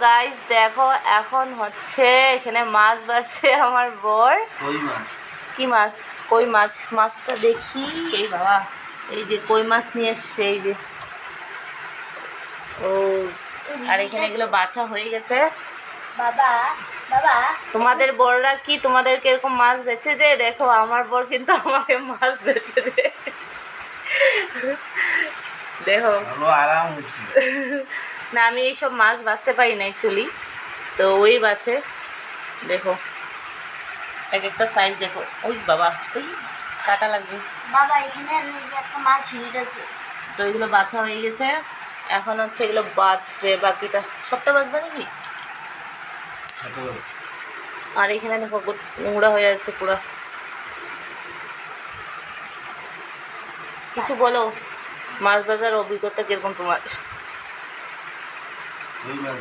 Guys দেখো এখন হচ্ছে এখানে মাছ বাছছে আমার বর। কই মাছ? কি মাছ? কই মাছ। মাছটা দেখি। এই বাবা, এই যে কই মাছ নিয়ে এসছে, এই যে। ও, আর এখানে এগুলো বাছা হয়ে গেছে। বাবা বাবা তোমাদের বড়রা কি তোমাদেরকে এরকম মাছ বেছে দেয়? দেখো আমার বর কিন্তু আমাকে মাছ বেছে দেয়। দেখো, ভালো আরাম হয়েছে। না আমি এইসব মাছ বাছতে পারি না অ্যাকচুয়ালি, তো ওই বাছে। দেখো এক একটা সাইজ দেখো। ওই বাবা, ওই কাটা লাগবে। বাবা এখানে নিজে একটা মাছ হিলতেছে। তো এগুলো বাছা হয়ে গেছে, এখন হচ্ছে এগুলো বাছবে। বাকিটা সবটা বাছবে নাকি? ছোট আর এখানে দেখো নোংরা হয়ে আছে পুরো। কিছু বলো, মাছ বাজার অভিজ্ঞতা কিরকম তোমার? কই মাছ